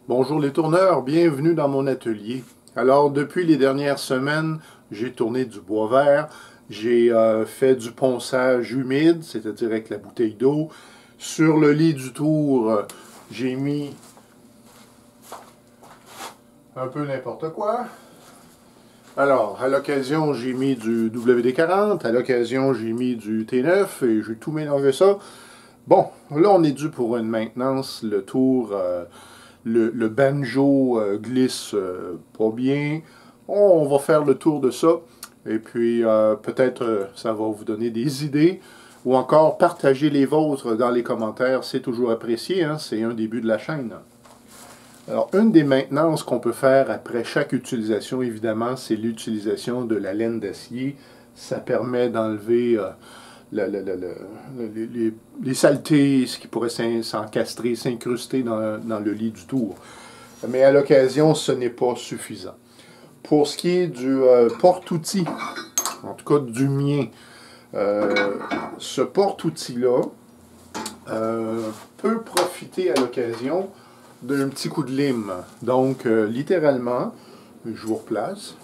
Bonjour les tourneurs, bienvenue dans mon atelier. Alors, depuis les dernières semaines, j'ai tourné du bois vert, j'ai fait du ponçage humide, c'est-à-dire avec la bouteille d'eau. Sur le lit du tour, j'ai mis un peu n'importe quoi. Alors, à l'occasion, j'ai mis du WD-40, à l'occasion, j'ai mis du T9 et j'ai tout mélangé ça. Bon, là, on est dû pour une maintenance. Le tour, le banjo glisse pas bien. On va faire le tour de ça. Et puis, peut-être ça va vous donner des idées. Ou encore, partagez les vôtres dans les commentaires. C'est toujours apprécié, hein? C'est un début de la chaîne. Alors, une des maintenances qu'on peut faire après chaque utilisation, évidemment, c'est l'utilisation de la laine d'acier. Ça permet d'enlever les saletés, ce qui pourrait s'encastrer, s'incruster dans le lit du tour. Mais à l'occasion, ce n'est pas suffisant. Pour ce qui est du porte-outil, en tout cas du mien, ce porte-outil-là peut profiter à l'occasion d'un petit coup de lime. Donc, littéralement, je vous replace.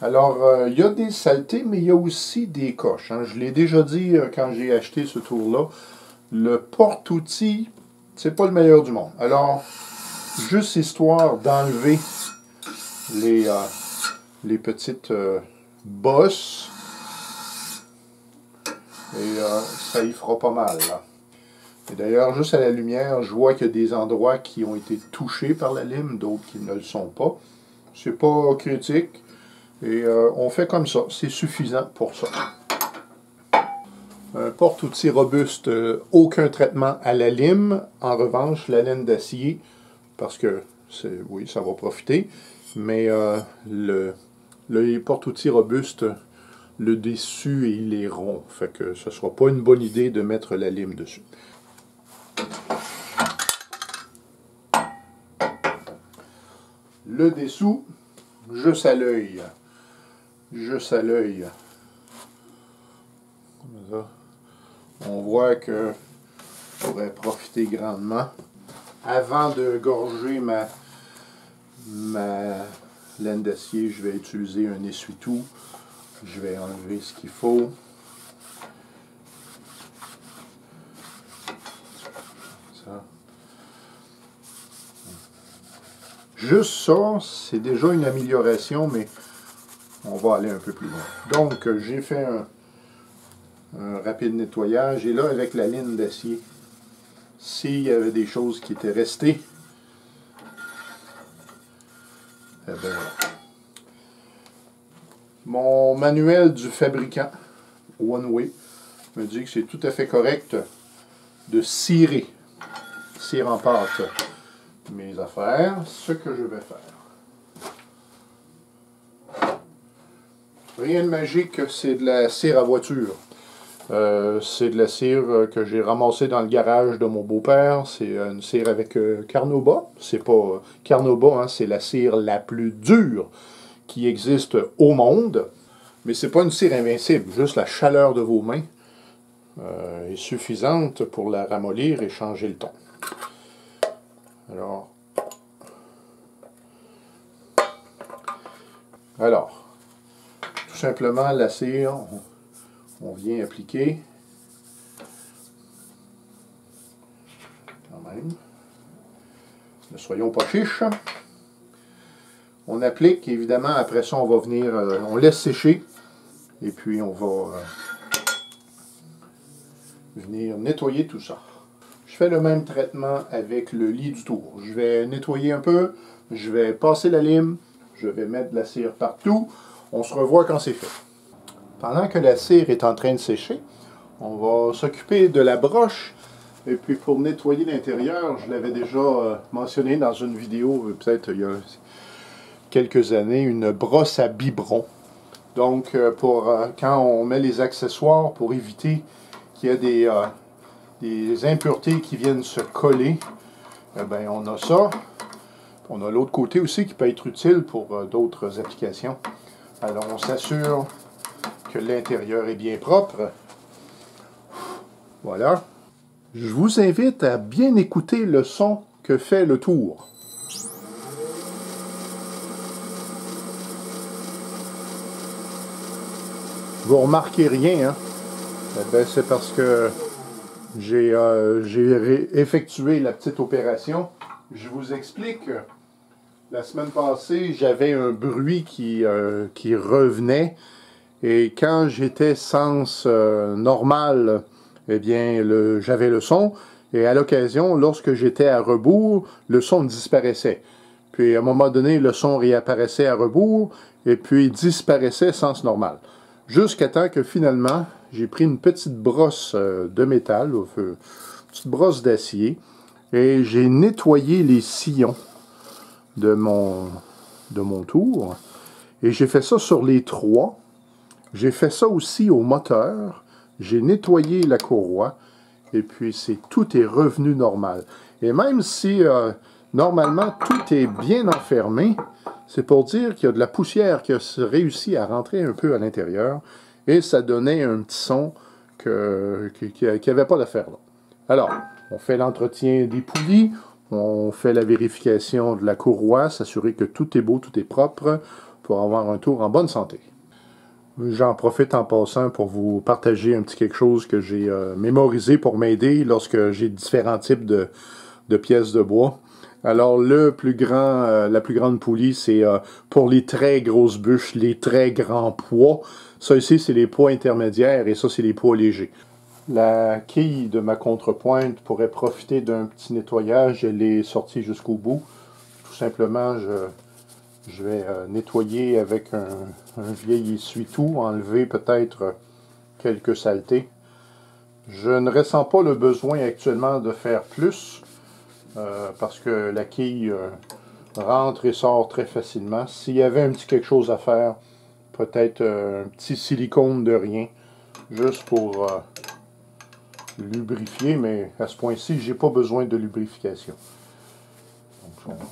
Alors, il y a des saletés, mais il y a aussi des coches. Hein. Je l'ai déjà dit quand j'ai acheté ce tour-là. Le porte-outil, c'est pas le meilleur du monde. Alors, juste histoire d'enlever les petites bosses. Et ça y fera pas mal, là. Et d'ailleurs, juste à la lumière, je vois qu'il y a des endroits qui ont été touchés par la lime, d'autres qui ne le sont pas. C'est pas critique. Et on fait comme ça. C'est suffisant pour ça. Un porte-outil robuste, aucun traitement à la lime. En revanche, la laine d'acier, parce que, oui, ça va profiter. Mais le porte-outil robuste, le dessus, il est rond. Fait que ce ne sera pas une bonne idée de mettre la lime dessus. Le dessous, juste à l'œil. Juste à l'œil. Comme ça. On voit que je pourrais profiter grandement. Avant de gorger ma laine d'acier, je vais utiliser un essuie-tout. Je vais enlever ce qu'il faut. Ça. Juste ça, c'est déjà une amélioration, mais on va aller un peu plus loin. Donc, j'ai fait un rapide nettoyage. Et là, avec la laine d'acier, s'il y avait des choses qui étaient restées, eh bien, voilà. Mon manuel du fabricant, One Way, me dit que c'est tout à fait correct de cirer en pâte mes affaires. Ce que je vais faire. Rien de magique, c'est de la cire à voiture. C'est de la cire que j'ai ramassée dans le garage de mon beau-père. C'est une cire avec Carnauba. C'est pas Carnauba, hein, c'est la cire la plus dure qui existe au monde. Mais c'est pas une cire invincible. Juste la chaleur de vos mains est suffisante pour la ramollir et changer le ton. Alors, tout simplement la cire, on vient appliquer. Quand même. Ne soyons pas chiches. On applique, évidemment, après ça, on va venir, on laisse sécher. Et puis, on va venir nettoyer tout ça. Je fais le même traitement avec le lit du tour. Je vais nettoyer un peu, je vais passer la lime, je vais mettre de la cire partout. On se revoit quand c'est fait. Pendant que la cire est en train de sécher, on va s'occuper de la broche. Et puis pour nettoyer l'intérieur, je l'avais déjà mentionné dans une vidéo, peut-être il y a quelques années, une brosse à biberon. Donc quand on met les accessoires pour éviter qu'il y ait des impuretés qui viennent se coller, eh bien, on a ça. On a l'autre côté aussi qui peut être utile pour d'autres applications. Alors on s'assure que l'intérieur est bien propre. Voilà. Je vous invite à bien écouter le son que fait le tour. Vous remarquez rien, hein? Eh bien, c'est parce que j'ai effectué la petite opération. Je vous explique. La semaine passée, j'avais un bruit qui revenait. Et quand j'étais sens normal, eh bien, j'avais le son. Et à l'occasion, lorsque j'étais à rebours, le son disparaissait. Puis à un moment donné, le son réapparaissait à rebours et puis disparaissait sens normal. Jusqu'à temps que finalement, j'ai pris une petite brosse de métal, une petite brosse d'acier, et j'ai nettoyé les sillons de mon tour. Et j'ai fait ça sur les trois. J'ai fait ça aussi au moteur. J'ai nettoyé la courroie. Et puis, tout est revenu normal. Et même si, normalement, tout est bien enfermé, c'est pour dire qu'il y a de la poussière qui a réussi à rentrer un peu à l'intérieur. Et ça donnait un petit son qui n'avait pas d'affaire là. Alors, on fait l'entretien des poulies. On fait la vérification de la courroie, s'assurer que tout est beau, tout est propre, pour avoir un tour en bonne santé. J'en profite en passant pour vous partager un petit quelque chose que j'ai mémorisé pour m'aider lorsque j'ai différents types de pièces de bois. Alors, la plus grande poulie, c'est pour les très grosses bûches, les très grands poids. Ça ici, c'est les poids intermédiaires et ça, c'est les poids légers. La quille de ma contrepointe pourrait profiter d'un petit nettoyage. Elle est sortie jusqu'au bout. Tout simplement, je vais nettoyer avec un vieil essuie-tout, enlever peut-être quelques saletés. Je ne ressens pas le besoin actuellement de faire plus parce que la quille rentre et sort très facilement. S'il y avait un petit quelque chose à faire, peut-être un petit silicone de rien, juste pour lubrifier, mais à ce point-ci, j'ai pas besoin de lubrification. Donc,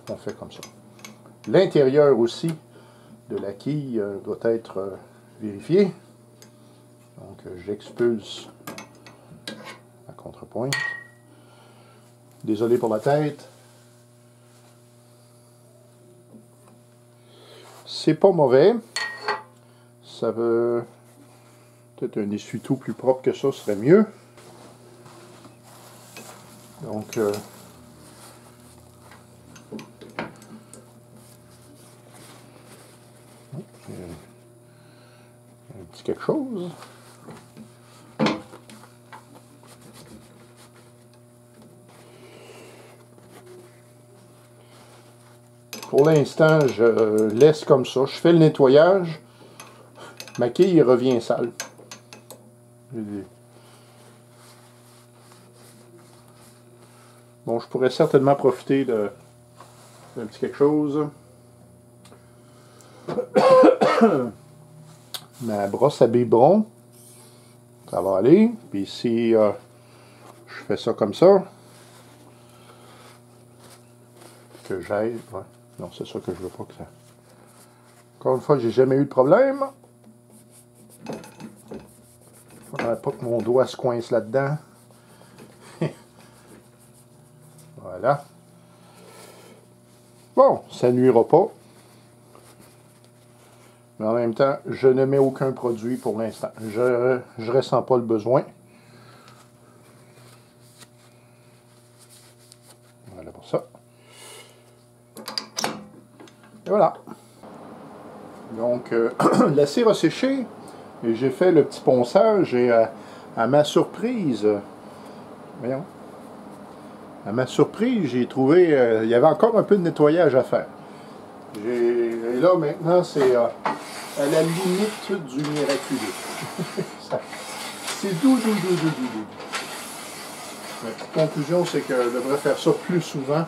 on fait comme ça. L'intérieur aussi de la quille doit être vérifié. Donc, j'expulse la contrepointe. Désolé pour la tête. C'est pas mauvais. Ça veut... Peut-être un essuie-tout plus propre que ça serait mieux. Donc, un petit quelque chose. Pour l'instant, je laisse comme ça. Je fais le nettoyage. Ma quille revient sale. Bon, je pourrais certainement profiter d'un petit quelque chose. Ma brosse à biberon. Ça va aller. Puis si je fais ça comme ça, que j'aille. Ouais. Non, c'est ça que je veux pas que ça. Encore une fois, j'ai jamais eu de problème. Faudrait pas que mon doigt se coince là-dedans. Voilà. Bon, ça nuira pas. Mais en même temps, je ne mets aucun produit pour l'instant. Je ne ressens pas le besoin. Voilà pour ça. Et voilà. Donc, la cire a séché. Et j'ai fait le petit ponçage et à ma surprise, voyons, à ma surprise, j'ai trouvé, il y avait encore un peu de nettoyage à faire. Et là, maintenant, c'est à la limite du miraculeux. C'est doux. Ma petite conclusion, c'est que je devrais faire ça plus souvent.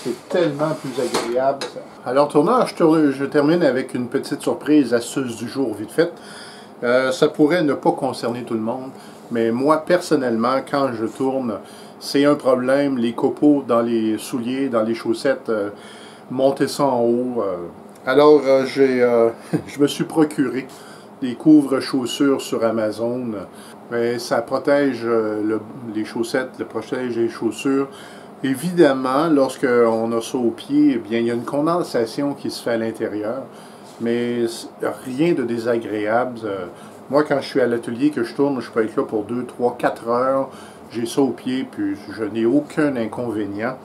C'est tellement plus agréable. Ça. Alors, tournage, je termine avec une petite surprise, astuce du jour vite faite. Ça pourrait ne pas concerner tout le monde, mais moi, personnellement, quand je tourne, c'est un problème. Les copeaux dans les souliers, dans les chaussettes, monter ça en haut. Alors, je me suis procuré des couvre-chaussures sur Amazon. Mais ça protège les chaussettes, ça protège les chaussures. Évidemment, lorsqu'on a ça au pied, eh bien, il y a une condensation qui se fait à l'intérieur, mais rien de désagréable. Moi, quand je suis à l'atelier, que je tourne, je peux être là pour 2, 3, 4 heures. J'ai ça au pied, puis je n'ai aucun inconvénient.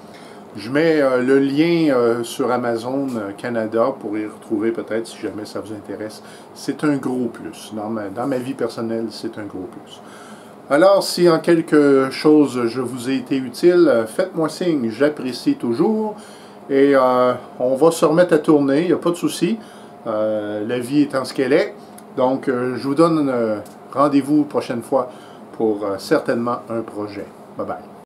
Je mets le lien sur Amazon Canada pour y retrouver peut-être si jamais ça vous intéresse. C'est un gros plus. Dans ma vie personnelle, c'est un gros plus. Alors, si en quelque chose je vous ai été utile, faites-moi signe, j'apprécie toujours. Et on va se remettre à tourner, il n'y a pas de souci. La vie étant ce qu'elle est. Donc, je vous donne rendez-vous prochaine fois pour certainement un projet. Bye bye.